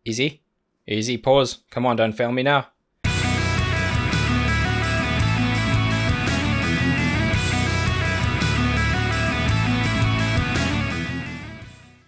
Easy. Easy, pause. Come on, don't fail me now.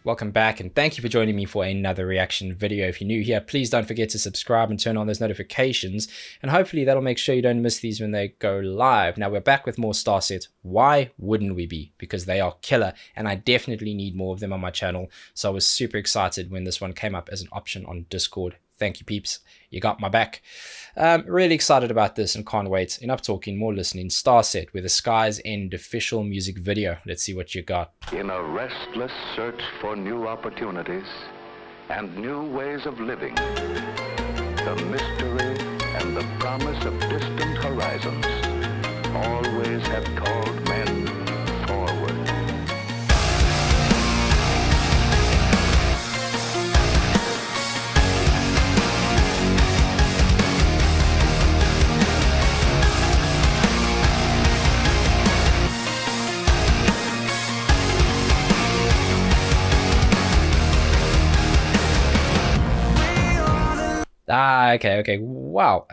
Welcome back, and thank you for joining me for another reaction video. If you're new here, please don't forget to subscribe and turn on those notifications, and hopefully that'll make sure you don't miss these when they go live. Now we're back with more Starset. Why wouldn't we be? Because they are killer, and I definitely need more of them on my channel. So I was super excited when this one came up as an option on Discord. Thank you, peeps. You got my back. Really excited about this and can't wait. Enough talking, more listening. Starset with the Sky's End official music video. Let's see what you got. In a restless search for new opportunities and new ways of living, the mystery and the promise of distant horizons always have called men forward. Okay. Wow.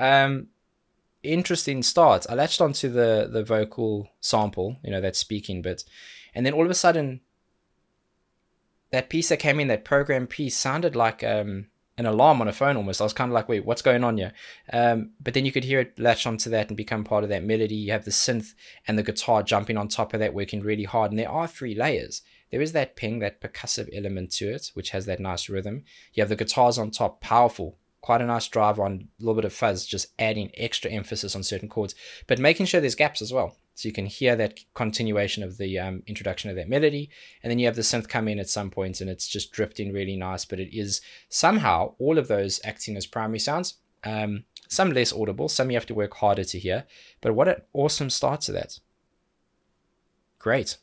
Interesting start. I latched onto the vocal sample, that speaking bit, and then all of a sudden that piece that came in, that program piece, sounded like an alarm on a phone almost. I was kind of like, wait, what's going on here? But then you could hear it latch onto that and become part of that melody. You have the synth and the guitar jumping on top of that, working really hard, and there are 3 layers. There is that ping, that percussive element to it, which has that nice rhythm. You have the guitars on top, powerful. Quite a nice drive on, a little bit of fuzz, just adding extra emphasis on certain chords, but making sure there's gaps as well. So you can hear that continuation of the introduction of that melody, and then you have the synth come in at some point, and it's just drifting really nice, but it is somehow all of those acting as primary sounds. Some less audible, some you have to work harder to hear, but what an awesome start to that. Great.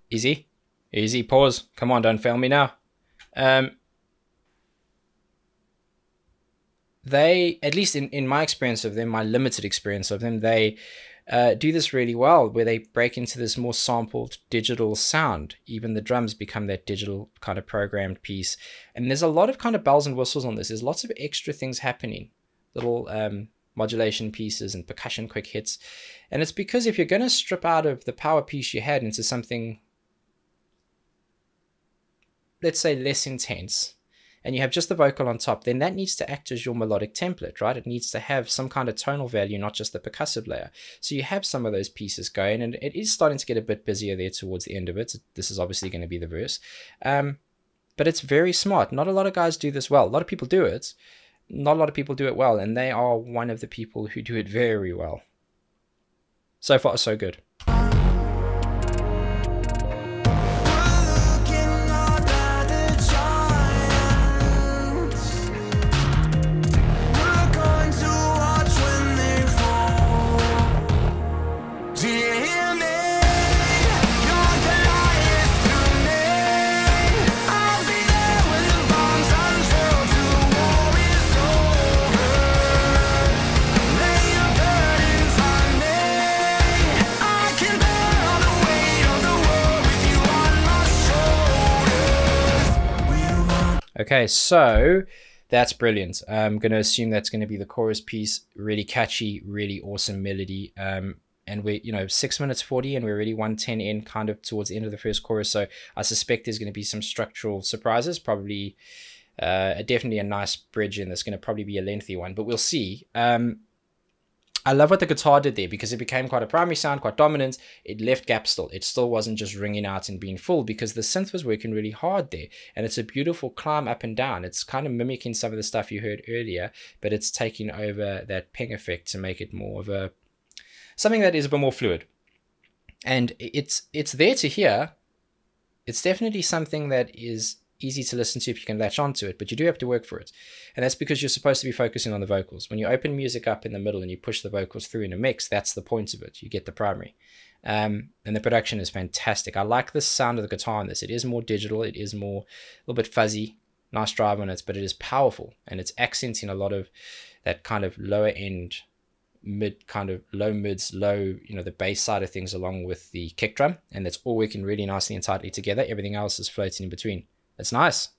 Easy. Easy, pause. Come on, don't fail me now. They, at least in my experience of them, my limited experience of them, they do this really well, where they break into this more sampled digital sound. Even the drums become that digital kind of programmed piece. And there's a lot of kind of bells and whistles on this. There's lots of extra things happening. Little modulation pieces and percussion quick hits. And it's because if you're going to strip out of the power piece you had into something, let's say, less intense, and you have just the vocal on top, then that needs to act as your melodic template, right? It needs to have some kind of tonal value, not just the percussive layer. So you have some of those pieces going, and it is starting to get a bit busier there towards the end of it. This is obviously going to be the verse. But it's very smart. Not a lot of guys do this well. A lot of people do it. Not a lot of people do it well, and they are one of the people who do it very well. So far, so good. Okay, so that's brilliant. I'm going to assume that's going to be the chorus piece. Really catchy, really awesome melody. And we're, 6 minutes 40, and we're already 110 in, kind of towards the end of the first chorus. So I suspect there's going to be some structural surprises. Probably, definitely a nice bridge in. That's going to probably be a lengthy one, but we'll see. I love what the guitar did there, because it became quite a primary sound, quite dominant. It left gaps still. It still wasn't just ringing out and being full, because the synth was working really hard there. And it's a beautiful climb up and down. It's kind of mimicking some of the stuff you heard earlier, but it's taking over that ping effect to make it more of something that is a bit more fluid. And it's there to hear. It's definitely something that is easy to listen to if you can latch onto it, but you do have to work for it. And that's because you're supposed to be focusing on the vocals. When you open music up in the middle and you push the vocals through in a mix, that's the point of it. You get the primary. And the production is fantastic. I like the sound of the guitar on this. It is more digital. It is more, a little bit fuzzy, nice drive on it, but it is powerful. And it's accenting a lot of that kind of lower end, mid, kind of low mids, low, the bass side of things along with the kick drum. And that's all working really nicely and tightly together. Everything else is floating in between. It's nice.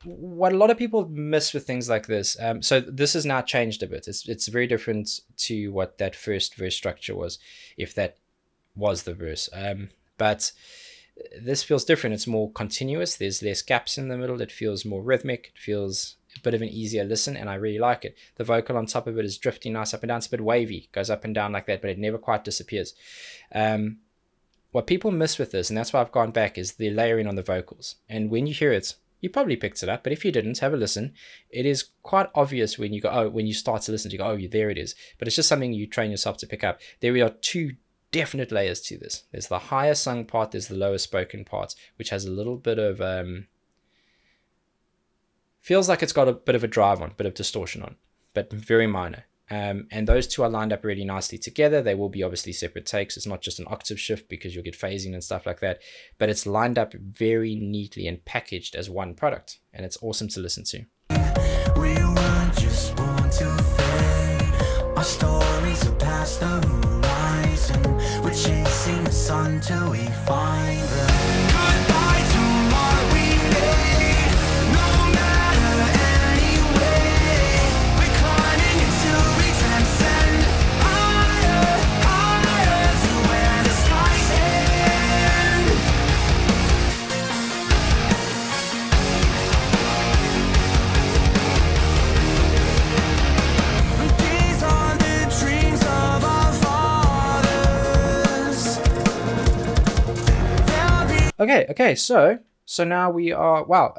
What a lot of people miss with things like this, so this has now changed a bit. It's very different to what that first verse structure was, if that was the verse. But this feels different. It's more continuous. There's less gaps in the middle. It feels more rhythmic. It feels a bit of an easier listen, and I really like it. The vocal on top of it is drifting nice up and down. It's a bit wavy, goes up and down like that, but it never quite disappears. What people miss with this, and that's why I've gone back, is the layering on the vocals. And when you hear it, you probably picked it up, but if you didn't, have a listen. It is quite obvious when you go, oh, when you start to listen, you go, oh, there it is. But it's just something you train yourself to pick up. There are two definite layers to this. There's the higher sung part, there's the lower spoken part, which has a little bit of, feels like it's got a bit of a drive on, bit of distortion on, but very minor. And those two are lined up really nicely together. They will be obviously separate takes. It's not just an octave shift because you'll get phasing and stuff like that, but it's lined up very neatly and packaged as one product, and it's awesome to listen to. We were just born to fade. Our stories are past the horizon. We're chasing the sun till we find the goodbye to what we made. No matter anyway, we're climbing until we transcend higher, higher to where the skies end. These are the dreams of our fathers. Okay, so now we are, wow,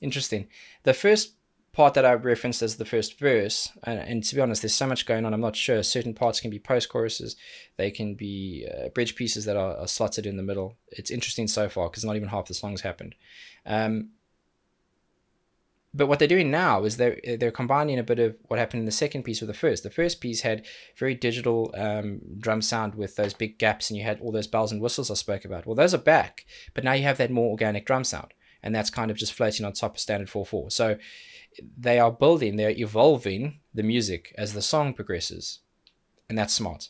interesting. The first part that I referenced as the first verse, and to be honest, there's so much going on, I'm not sure. Certain parts can be post-choruses, they can be bridge pieces that are slotted in the middle. It's interesting so far because not even half the songs happened. But what they're doing now is they're combining a bit of what happened in the second piece with the first. The first piece had very digital drum sound with those big gaps, and you had all those bells and whistles I spoke about. Well, those are back, but now you have that more organic drum sound, and that's kind of just floating on top of standard 4/4. So they're evolving the music as the song progresses, and that's smart.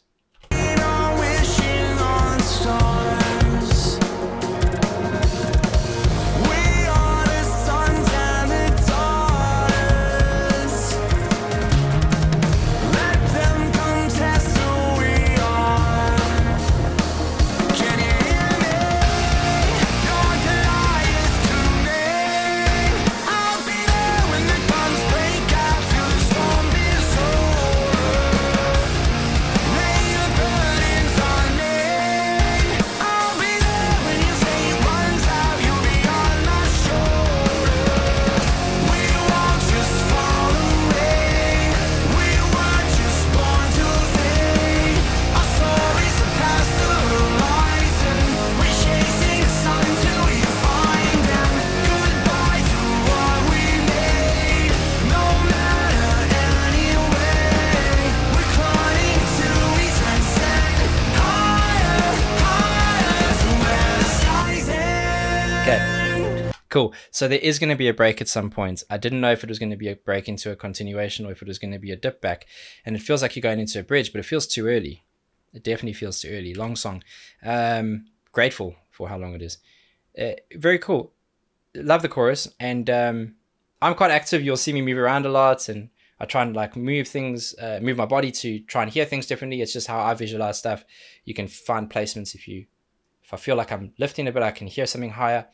Cool. So there is going to be a break at some point. I didn't know if it was going to be a break into a continuation or if it was going to be a dip back. And it feels like you're going into a bridge, but it feels too early. It definitely feels too early. Long song. Grateful for how long it is. Very cool. Love the chorus. And I'm quite active. You'll see me move around a lot, and I try and like move things, move my body to try and hear things differently. It's just how I visualize stuff. You can find placements if I feel like I'm lifting a bit, I can hear something higher.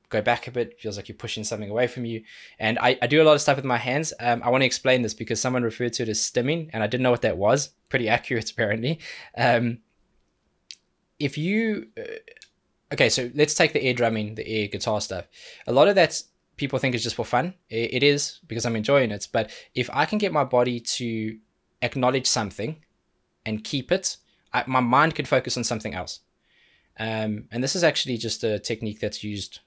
go back a bit. It feels like you're pushing something away from you. And I do a lot of stuff with my hands. I want to explain this because someone referred to it as stimming, and I didn't know what that was. Pretty accurate, apparently. If you... okay, so let's take the air drumming, the air guitar stuff. A lot of that people think is just for fun. It is, because I'm enjoying it. But if I can get my body to acknowledge something and keep it, my mind can focus on something else. And this is actually just a technique that's used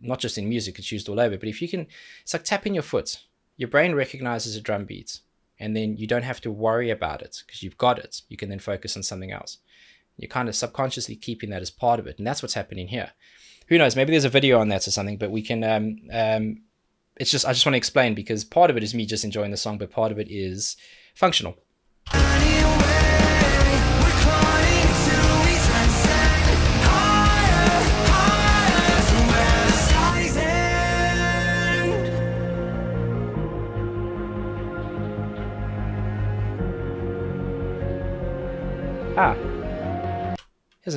not just in music, it's used all over. But if you can, it's like tapping your foot. Your brain recognizes a drum beat, and then you don't have to worry about it because you've got it. You can then focus on something else. You're kind of subconsciously keeping that as part of it. And that's what's happening here. Who knows? Maybe there's a video on that or something, but we can, it's just, I just want to explain, because part of it is me just enjoying the song, but part of it is functional.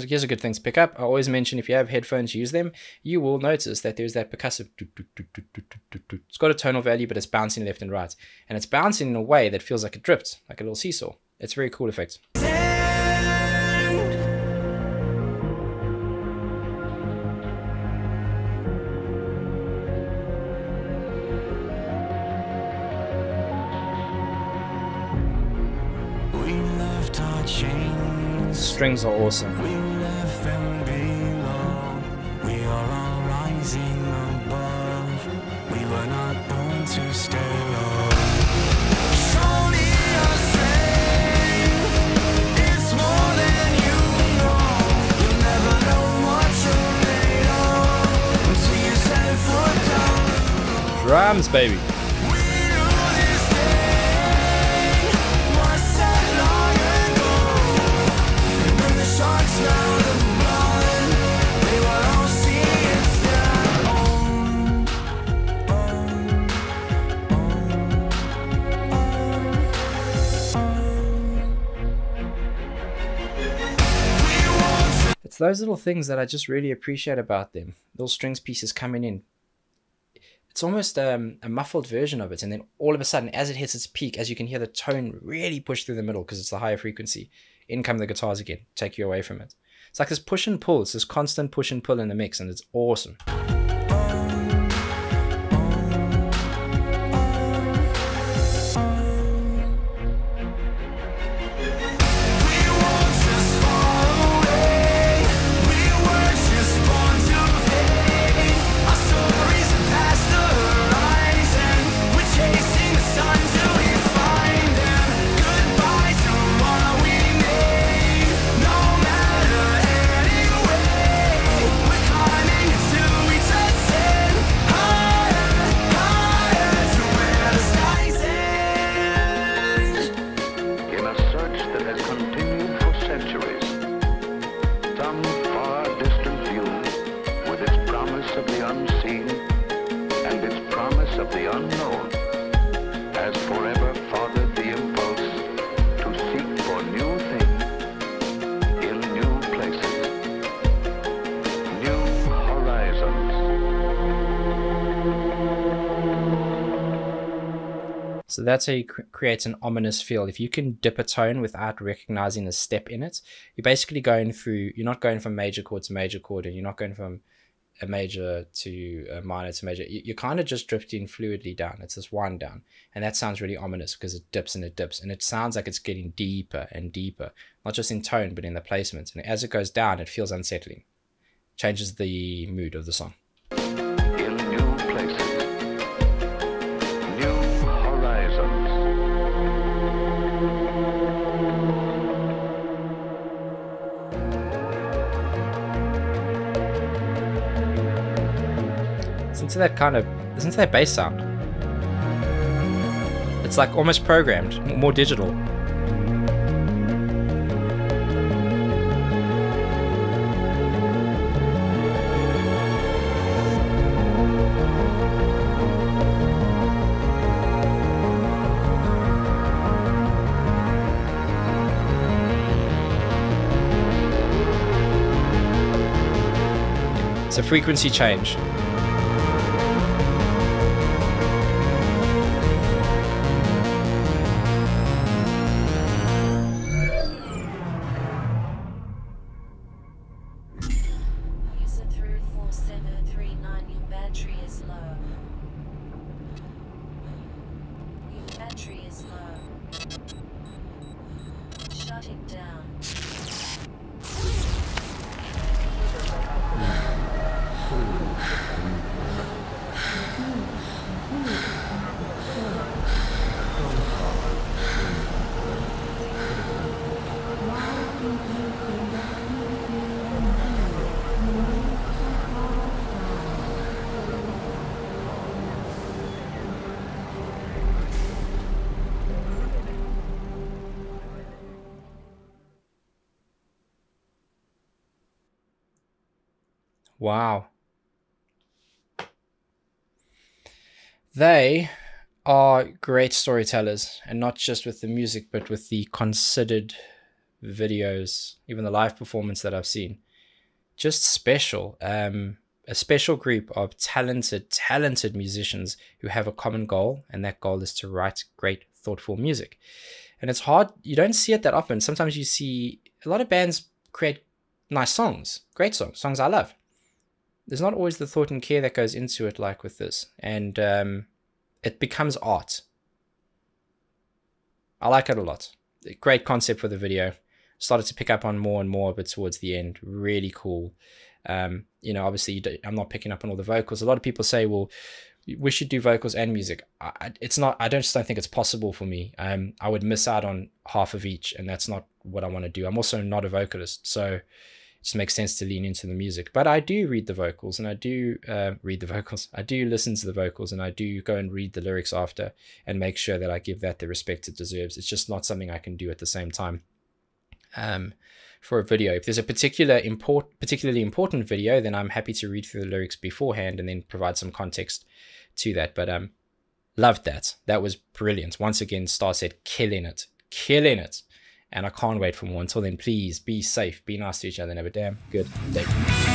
Here's a good thing to pick up. I always mention if you have headphones, use them. You will notice that there's that percussive... It's got a tonal value, but it's bouncing left and right. And it's bouncing in a way that feels like it dripped, like a little seesaw. It's a very cool effect. Strings are awesome. We left them below. We are all rising above. We were not born to stay low. Show me your strength. It's more than you know. You'll never know what you're made of until you set foot down. Drums, baby. It's those little things that I just really appreciate about them. Little strings pieces coming in. It's almost a muffled version of it, and then all of a sudden, as it hits its peak, as you can hear the tone really push through the middle because it's the higher frequency, in come the guitars again, take you away from it. It's like this push and pull. It's this constant push and pull in the mix, and it's awesome. So that's how you create an ominous feel. If you can dip a tone without recognizing a step in it, you're basically going through, you're not going from major chord to major chord, and you're not going from a major to a minor to major. You're kind of just drifting fluidly down. It's this wind down. And that sounds really ominous because it dips and it dips. And it sounds like it's getting deeper and deeper, not just in tone, but in the placement. And as it goes down, it feels unsettling. Changes the mood of the song. Listen to that bass sound. It's like almost programmed, more digital. It's a frequency change. Wow. They are great storytellers, and not just with the music, but with the considered videos, even the live performance that I've seen. Just special. A special group of talented musicians who have a common goal, and that goal is to write great, thoughtful music. And it's hard, you don't see it that often. Sometimes you see a lot of bands create nice songs, great songs I love. There's not always the thought and care that goes into it like with this. And it becomes art. I like it a lot. Great concept for the video. Started to pick up on more and more, but towards the end, really cool. Obviously, I'm not picking up on all the vocals. A lot of people say, well, we should do vocals and music. I just don't think it's possible for me. I would miss out on half of each, and that's not what I want to do. I'm also not a vocalist, so it just makes sense to lean into the music. But I do read the vocals, and I do read the vocals. I do listen to the vocals, and I do go and read the lyrics after and make sure that I give that the respect it deserves. It's just not something I can do at the same time. For a video, if there's a particularly important video, then I'm happy to read through the lyrics beforehand and then provide some context to that. But loved that. That was brilliant. Once again, Starset killing it. And I can't wait for more. Until then, please be safe, be nice to each other, and have a damn good day.